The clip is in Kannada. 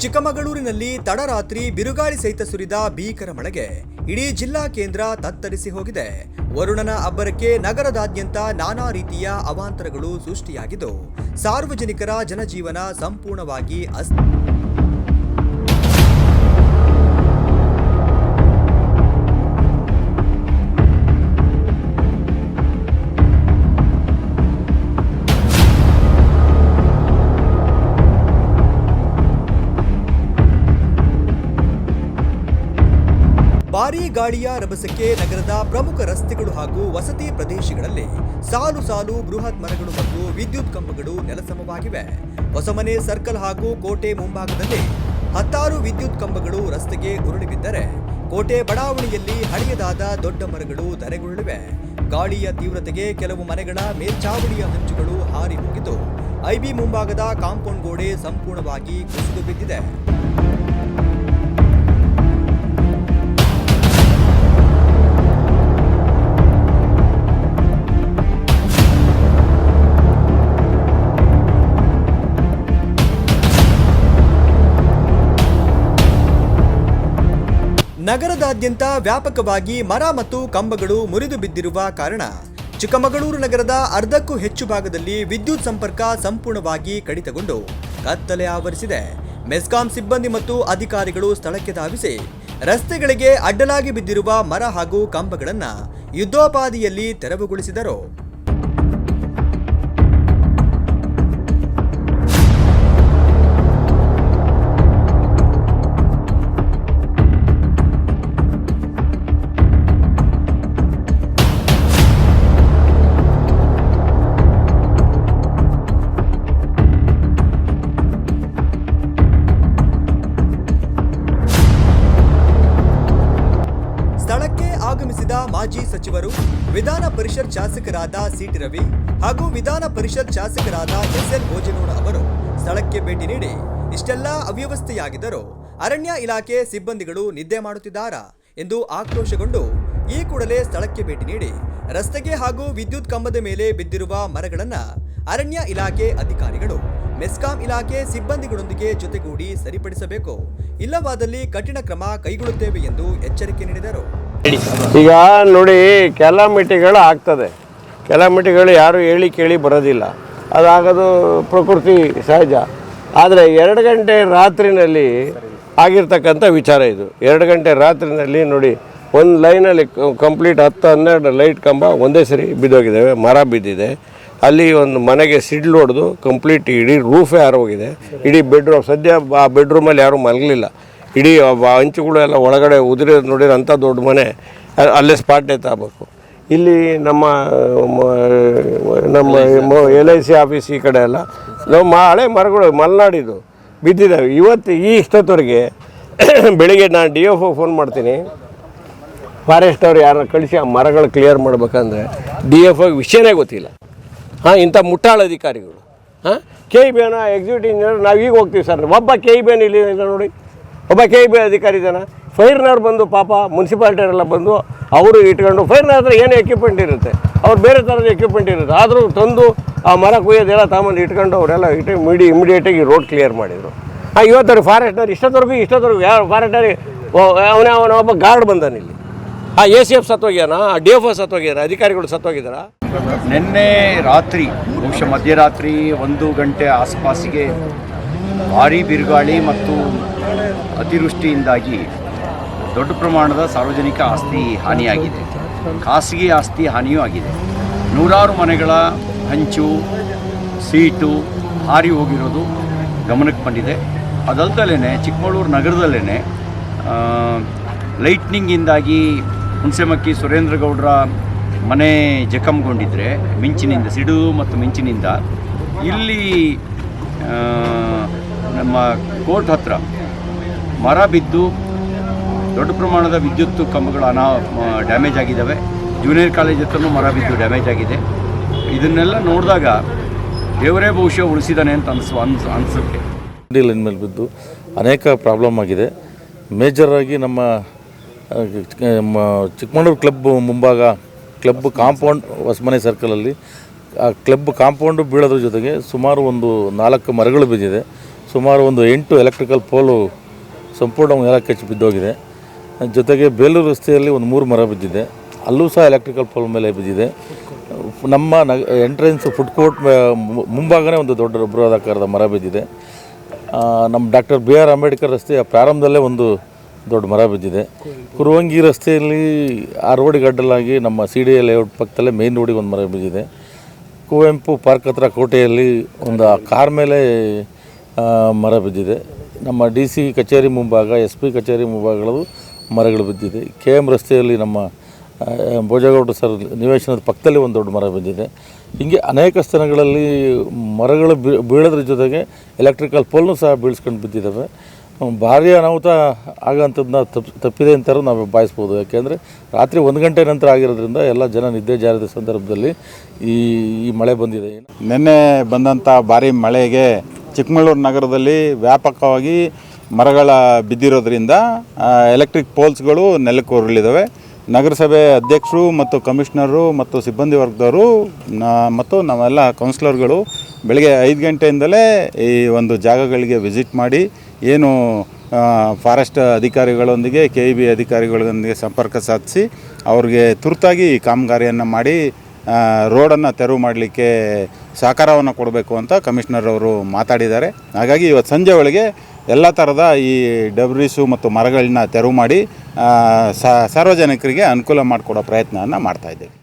ಚಿಕ್ಕಮಗಳೂರಿನಲ್ಲಿ ತಡರಾತ್ರಿ ಬಿರುಗಾಳಿ ಸಹಿತ ಸುರಿದ ಭೀಕರ ಮಳೆಗೆ ಇಡೀ ಜಿಲ್ಲಾ ಕೇಂದ್ರ ತತ್ತರಿಸಿ ಹೋಗಿದೆ. ವರುಣನ ಅಬ್ಬರಕ್ಕೆ ನಗರದಾದ್ಯಂತ ನಾನಾ ರೀತಿಯ ಅವಾಂತರಗಳು ಸೃಷ್ಟಿಯಾಗಿದ್ದು ಸಾರ್ವಜನಿಕರ ಜನಜೀವನ ಸಂಪೂರ್ಣವಾಗಿ ಭಾರೀ ಗಾಳಿಯ ರಭಸಕ್ಕೆ ನಗರದ ಪ್ರಮುಖ ರಸ್ತೆಗಳು ಹಾಗೂ ವಸತಿ ಪ್ರದೇಶಗಳಲ್ಲಿ ಸಾಲು ಸಾಲು ಬೃಹತ್ ಮರಗಳು ಮತ್ತು ವಿದ್ಯುತ್ ಕಂಬಗಳು ನೆಲಸಮವಾಗಿವೆ. ಹೊಸಮನೆ ಸರ್ಕಲ್ ಹಾಗೂ ಕೋಟೆ ಮುಂಭಾಗದಲ್ಲಿ 10 ವಿದ್ಯುತ್ ಕಂಬಗಳು ರಸ್ತೆಗೆ ಉರುಳಿ ಬಿದ್ದರೆ ಕೋಟೆ ಬಡಾವಣೆಯಲ್ಲಿ ಹಳೆಯದಾದ ದೊಡ್ಡ ಮರಗಳು ಧರೆಗುರುಳಿವೆ. ಗಾಳಿಯ ತೀವ್ರತೆಗೆ ಕೆಲವು ಮನೆಗಳ ಮೇಲ್ಚಾವಣಿಯ ಹಂಚುಗಳು ಹಾರಿ ಹೋಗಿದ್ದು ಐಬಿ ಮುಂಭಾಗದ ಕಾಂಪೌಂಡ್ ಗೋಡೆ ಸಂಪೂರ್ಣವಾಗಿ ಕುಸಿದು ಬಿದ್ದಿದೆ. ನಗರದಾದ್ಯಂತ ವ್ಯಾಪಕವಾಗಿ ಮರ ಮತ್ತು ಕಂಬಗಳು ಮುರಿದು ಬಿದ್ದಿರುವ ಕಾರಣ ಚಿಕ್ಕಮಗಳೂರು ನಗರದ ಅರ್ಧಕ್ಕೂ ಹೆಚ್ಚು ಭಾಗದಲ್ಲಿ ವಿದ್ಯುತ್ ಸಂಪರ್ಕ ಸಂಪೂರ್ಣವಾಗಿ ಕಡಿತಗೊಂಡು ಕತ್ತಲೆ ಆವರಿಸಿದೆ. ಮೆಸ್ಕಾಂ ಸಿಬ್ಬಂದಿ ಮತ್ತು ಅಧಿಕಾರಿಗಳು ಸ್ಥಳಕ್ಕೆ ಧಾವಿಸಿ ರಸ್ತೆಗಳಿಗೆ ಅಡ್ಡಲಾಗಿ ಬಿದ್ದಿರುವ ಮರ ಹಾಗೂ ಕಂಬಗಳನ್ನು ಯುದ್ಧೋಪಾದಿಯಲ್ಲಿ ತೆರವುಗೊಳಿಸಿದರು. ಸ್ಥಳಕ್ಕೆ ಆಗಮಿಸಿದ ಮಾಜಿ ಸಚಿವರು, ವಿಧಾನ ಪರಿಷತ್ ಶಾಸಕರಾದ ಸಿಟಿ ರವಿ ಹಾಗೂ ವಿಧಾನ ಪರಿಷತ್ ಶಾಸಕರಾದ ಎಸ್ಎಲ್ ಭೋಜನೂರ ಅವರು ಸ್ಥಳಕ್ಕೆ ಭೇಟಿ ನೀಡಿ ಇಷ್ಟೆಲ್ಲ ಅವ್ಯವಸ್ಥೆಯಾಗಿದ್ದರೂ ಅರಣ್ಯ ಇಲಾಖೆ ಸಿಬ್ಬಂದಿಗಳು ನಿದ್ದೆ ಮಾಡುತ್ತಿದ್ದಾರಾ ಎಂದು ಆಕ್ರೋಶಗೊಂಡು ಈ ಕೂಡಲೇ ಸ್ಥಳಕ್ಕೆ ಭೇಟಿ ನೀಡಿ ರಸ್ತೆಗೆ ಹಾಗೂ ವಿದ್ಯುತ್ ಕಂಬದ ಮೇಲೆ ಬಿದ್ದಿರುವ ಮರಗಳನ್ನು ಅರಣ್ಯ ಇಲಾಖೆ ಅಧಿಕಾರಿಗಳು ಮೆಸ್ಕಾಂ ಇಲಾಖೆ ಸಿಬ್ಬಂದಿಗಳೊಂದಿಗೆ ಜೊತೆಗೂಡಿ ಸರಿಪಡಿಸಬೇಕು, ಇಲ್ಲವಾದಲ್ಲಿ ಕಠಿಣ ಕ್ರಮ ಕೈಗೊಳ್ಳುತ್ತೇವೆ ಎಂದು ಎಚ್ಚರಿಕೆ ನೀಡಿದರು. ಈಗ ನೋಡಿ, ಕೆಲಾಮಿಟಿಗಳು ಆಗ್ತದೆ. ಕೆಲಾಮಿಟಿಗಳು ಯಾರು ಹೇಳಿ ಕೇಳಿ ಬರೋದಿಲ್ಲ, ಅದಾಗೋದು ಪ್ರಕೃತಿ ಸಹಜ. ಆದರೆ 2 ಗಂಟೆ ರಾತ್ರಿನಲ್ಲಿ ಆಗಿರ್ತಕ್ಕಂಥ ವಿಚಾರ ಇದು. 2 ಗಂಟೆ ರಾತ್ರಿನಲ್ಲಿ ನೋಡಿ, ಒಂದು ಲೈನಲ್ಲಿ ಕಂಪ್ಲೀಟ್ 10-12 ಲೈಟ್ ಕಂಬ ಒಂದೇ ಸರಿ ಬಿದ್ದೋಗಿದ್ದಾವೆ, ಮರ ಬಿದ್ದಿದೆ. ಅಲ್ಲಿ ಒಂದು ಮನೆಗೆ ಸಿಡ್ಲು ಹೊಡೆದು ಕಂಪ್ಲೀಟ್ ಇಡೀ ರೂಫೇ ಹಾರೋಗಿದೆ. ಇಡೀ ಬೆಡ್ರೂಮ್, ಸದ್ಯ ಆ ಬೆಡ್ರೂಮಲ್ಲಿ ಯಾರೂ ಮಲಗಲಿಲ್ಲ. ಇಡೀ ಹಂಚುಗಳು ಎಲ್ಲ ಒಳಗಡೆ ಉದುರೋದು ನೋಡಿರೋ ಅಂಥ ದೊಡ್ಡ ಮನೆ, ಅಲ್ಲೇ ಸ್ಪಾಟ್ ಡೆತ್ ಆಗಬೇಕು. ಇಲ್ಲಿ ನಮ್ಮ LIC ಆಫೀಸ್ ಈ ಕಡೆ ಎಲ್ಲ ನಾವು ಹಳೆ ಮರಗಳು ಮಲೆನಾಡಿದ್ದು ಬಿದ್ದಿದ್ದಾವೆ. ಇವತ್ತು ಇಷ್ಟೊತ್ತವರೆಗೆ ಬೆಳಿಗ್ಗೆ ನಾನು DFO ಫೋನ್ ಮಾಡ್ತೀನಿ, ಫಾರೆಸ್ಟ್ ಅವ್ರು ಯಾರನ್ನ ಕಳಿಸಿ ಆ ಮರಗಳು ಕ್ಲಿಯರ್ ಮಾಡ್ಬೇಕಂದ್ರೆ DFO ವಿಷಯನೇ ಗೊತ್ತಿಲ್ಲ. ಇಂಥ ಮುಟ್ಟಾಳ ಅಧಿಕಾರಿಗಳು. KEB ಎಕ್ಸಿಕ್ಯೂಟಿವ್ ಇಂಜಿನಿಯರ್ ನಾವು ಈಗ ಹೋಗ್ತೀವಿ ಸರ್, ಒಬ್ಬ KEB ಇಲ್ಲಿ ನೋಡಿ, ಒಬ್ಬ KEB ಅಧಿಕಾರಿ ಇದ್ದಾನೆ. ಫೈರ್ನವ್ರು ಬಂದು ಪಾಪ ಮುನ್ಸಿಪಾಲ್ಟಿಯವರೆಲ್ಲ ಬಂದು ಅವರು ಇಟ್ಕೊಂಡು, ಫೈರ್ನ ಹತ್ರ ಏನು ಎಕ್ವಿಪ್ಮೆಂಟ್ ಇರುತ್ತೆ, ಅವ್ರು ಬೇರೆ ಥರದ ಎಕ್ವಿಪ್ಮೆಂಟ್ ಇರುತ್ತೆ, ಆದರೂ ತಂದು ಆ ಮರ ಕುಯ್ಯೋದೆಲ್ಲ ತಗೊಂಡು ಇಟ್ಕೊಂಡು ಅವರೆಲ್ಲ ಇಮಿಡಿಯೇಟಾಗಿ ರೋಡ್ ಕ್ಲಿಯರ್ ಮಾಡಿದರು. ಇವತ್ತವ್ರಿಗೆ ಫಾರೆಸ್ಟ್ನವ್ರು ಇಷ್ಟೊತ್ತವರೆಗೂ ಯಾರು ಫಾರೆಸ್ಟ್ನವ್ರಿಗೆ ಅವನ ಒಬ್ಬ ಗಾರ್ಡ್ ಬಂದಾನೆ ಇಲ್ಲಿ. ACF ಸತ್ತೋಗ್ಯಾನ, DFO ಸತ್ತೋಗ್ಯಾರ, ಅಧಿಕಾರಿಗಳು ಸತ್ತೋಗಿದ್ದಾರ. ನಿನ್ನೆ ರಾತ್ರಿ ಬಹುಶಃ ಮಧ್ಯರಾತ್ರಿ 1 ಗಂಟೆ ಆಸುಪಾಸಿಗೆ ಭಾರೀ ಬಿರುಗಾಳಿ ಮತ್ತು ಅತಿವೃಷ್ಟಿಯಿಂದಾಗಿ ದೊಡ್ಡ ಪ್ರಮಾಣದ ಸಾರ್ವಜನಿಕ ಆಸ್ತಿ ಹಾನಿಯಾಗಿದೆ. ಖಾಸಗಿ ಆಸ್ತಿ ಹಾನಿಯೂ ಆಗಿದೆ. ನೂರಾರು ಮನೆಗಳ ಹಂಚು, ಸೀಟು ಹಾರಿ ಹೋಗಿರೋದು ಗಮನಕ್ಕೆ ಬಂದಿದೆ. ಅದಲ್ದಲೇ ಚಿಕ್ಕಮಗಳೂರು ನಗರದಲ್ಲೇ ಲೈಟ್ನಿಂಗಿಂದಾಗಿ ಹುಣಸೆಮಕ್ಕಿ ಸುರೇಂದ್ರ ಗೌಡರ ಮನೆ ಜಖಂಗೊಂಡಿದ್ದರೆ ಮಿಂಚಿನಿಂದ, ಸಿಡಿಲು ಮತ್ತು ಮಿಂಚಿನಿಂದ ಇಲ್ಲಿ ನಮ್ಮ ಕೋರ್ಟ್ ಹತ್ರ ಮರ ಬಿದ್ದು ದೊಡ್ಡ ಪ್ರಮಾಣದ ವಿದ್ಯುತ್ ಕಂಬಗಳು ಡ್ಯಾಮೇಜ್ ಆಗಿದ್ದಾವೆ. ಜೂನಿಯರ್ ಕಾಲೇಜ್ ಹತ್ರನೂ ಮರ ಬಿದ್ದು ಡ್ಯಾಮೇಜ್ ಆಗಿದೆ. ಇದನ್ನೆಲ್ಲ ನೋಡಿದಾಗ ದೇವರೇ ಬಹುಶಃ ಉಳಿಸಿದ್ದಾನೆ ಅಂತ ಅನಿಸುತ್ತೆ. ಲೈನ್ ಮೇಲೆ ಬಿದ್ದು ಅನೇಕ ಪ್ರಾಬ್ಲಮ್ ಆಗಿದೆ. ಮೇಜರಾಗಿ ನಮ್ಮ ಚಿಕ್ಕಮಗಳೂರು ಕ್ಲಬ್ ಮುಂಭಾಗ ಕ್ಲಬ್ ಕಾಂಪೌಂಡ್ ಹೊಸಮನೆ ಸರ್ಕಲಲ್ಲಿ ಆ ಕ್ಲಬ್ ಕಾಂಪೌಂಡು ಬೀಳೋದ್ರ ಜೊತೆಗೆ ಸುಮಾರು ಒಂದು 4 ಮರಗಳು ಬಿದ್ದಿದೆ. ಸುಮಾರು ಒಂದು 8 ಎಲೆಕ್ಟ್ರಿಕಲ್ ಪೋಲು ಸಂಪೂರ್ಣ ನೆಲ ಕಚ್ಚಿ ಬಿದ್ದೋಗಿದೆ. ಜೊತೆಗೆ ಬೇಲೂರು ರಸ್ತೆಯಲ್ಲಿ ಒಂದು 3 ಮರ ಬಿದ್ದಿದೆ, ಅಲ್ಲೂ ಸಹ ಎಲೆಕ್ಟ್ರಿಕಲ್ ಪೋಲ್ ಮೇಲೆ ಬಿದ್ದಿದೆ. ನಮ್ಮ ಎಂಟ್ರೆನ್ಸ್ ಫುಡ್ ಕೋರ್ಟ್ ಮುಂಭಾಗನೇ ಒಂದು ದೊಡ್ಡ ಬೃಹದಾಕಾರದ ಮರ ಬಿದ್ದಿದೆ. ನಮ್ಮ ಡಾಕ್ಟರ್ BR ಅಂಬೇಡ್ಕರ್ ರಸ್ತೆಯ ಪ್ರಾರಂಭದಲ್ಲೇ ಒಂದು ದೊಡ್ಡ ಮರ ಬಿದ್ದಿದೆ. ಕುರುವಂಗಿ ರಸ್ತೆಯಲ್ಲಿ ಆ ರೋಡಿಗೆ ಅಡ್ಡಲಾಗಿ ನಮ್ಮ CDA ಲೇಔಟ್ ಪಕ್ಕದಲ್ಲೇ ಮೇನ್ ರೋಡಿಗೆ ಒಂದು ಮರ ಬಿದ್ದಿದೆ. ಕುವೆಂಪು ಪಾರ್ಕ್ ಹತ್ರ ಕೋಟೆಯಲ್ಲಿ ಒಂದು ಕಾರ್ ಮೇಲೆ ಮರ ಬಿದ್ದಿದೆ. ನಮ್ಮ DC ಕಚೇರಿ ಮುಂಭಾಗ, SP ಕಚೇರಿ ಮುಂಭಾಗಗಳು ಮರಗಳು ಬಿದ್ದಿದೆ. KM ರಸ್ತೆಯಲ್ಲಿ ನಮ್ಮ ಭೋಜೇಗೌಡ ಸರ್ ನಿವೇಶನದ ಪಕ್ಕದಲ್ಲಿ ಒಂದು ದೊಡ್ಡ ಮರ ಬಿದ್ದಿದೆ. ಹೀಗೆ ಅನೇಕ ಸ್ಥಳಗಳಲ್ಲಿ ಮರಗಳು ಬೀಳೋದ್ರ ಜೊತೆಗೆ ಎಲೆಕ್ಟ್ರಿಕಲ್ ಪೋಲ್ನು ಸಹ ಬೀಳ್ಸ್ಕೊಂಡು ಬಿದ್ದಿದ್ದಾವೆ. ಭಾರೀ ಅನಾಹುತ ಆಗೋಂಥದ್ದನ್ನ ತಪ್ಪಿದೆ ಅಂತಾರೂ ನಾವು ಭಾವಿಸ್ಬೋದು. ಯಾಕೆಂದರೆ ರಾತ್ರಿ 1 ಗಂಟೆ ನಂತರ ಆಗಿರೋದ್ರಿಂದ ಎಲ್ಲ ಜನ ನಿದ್ದೆ ಜಾರಿದ ಸಂದರ್ಭದಲ್ಲಿ ಈ ಮಳೆ ಬಂದಿದೆ. ನಿನ್ನೆ ಬಂದಂಥ ಭಾರಿ ಮಳೆಗೆ ಚಿಕ್ಕಮಗಳೂರು ನಗರದಲ್ಲಿ ವ್ಯಾಪಕವಾಗಿ ಮರಗಳ ಬಿದ್ದಿರೋದ್ರಿಂದ ಎಲೆಕ್ಟ್ರಿಕ್ ಪೋಲ್ಸ್ಗಳು ನೆಲಕ್ಕೆ ಉರುಳಿದ್ದಾವೆ. ನಗರಸಭೆ ಅಧ್ಯಕ್ಷರು ಮತ್ತು ಕಮಿಷನರು ಮತ್ತು ಸಿಬ್ಬಂದಿ ವರ್ಗದವರು ಮತ್ತು ನಾವೆಲ್ಲ ಕೌನ್ಸಿಲರ್ಗಳು ಬೆಳಗ್ಗೆ 5 ಗಂಟೆಯಿಂದಲೇ ಈ ಒಂದು ಜಾಗಗಳಿಗೆ ವಿಸಿಟ್ ಮಾಡಿ ಏನು ಫಾರೆಸ್ಟ್ ಅಧಿಕಾರಿಗಳೊಂದಿಗೆ KEB ಅಧಿಕಾರಿಗಳೊಂದಿಗೆ ಸಂಪರ್ಕ ಸಾಧಿಸಿ ಅವ್ರಿಗೆ ತುರ್ತಾಗಿ ಕಾಮಗಾರಿಯನ್ನು ಮಾಡಿ ರೋಡನ್ನು ತೆರವು ಮಾಡಲಿಕ್ಕೆ ಸಹಕಾರವನ್ನು ಕೊಡಬೇಕು ಅಂತ ಕಮಿಷನರ್ ಅವರು ಮಾತಾಡಿದ್ದಾರೆ. ಹಾಗಾಗಿ ಇವತ್ತು ಸಂಜೆ ಒಳಗೆ ಎಲ್ಲ ಥರದ ಈ ಡಬ್ರೀಸು ಮತ್ತು ಮರಗಳನ್ನ ತೆರವು ಮಾಡಿ ಸಾರ್ವಜನಿಕರಿಗೆ ಅನುಕೂಲ ಮಾಡಿಕೊಡೋ ಪ್ರಯತ್ನವನ್ನು ಮಾಡ್ತಾಯಿದ್ದೇವೆ.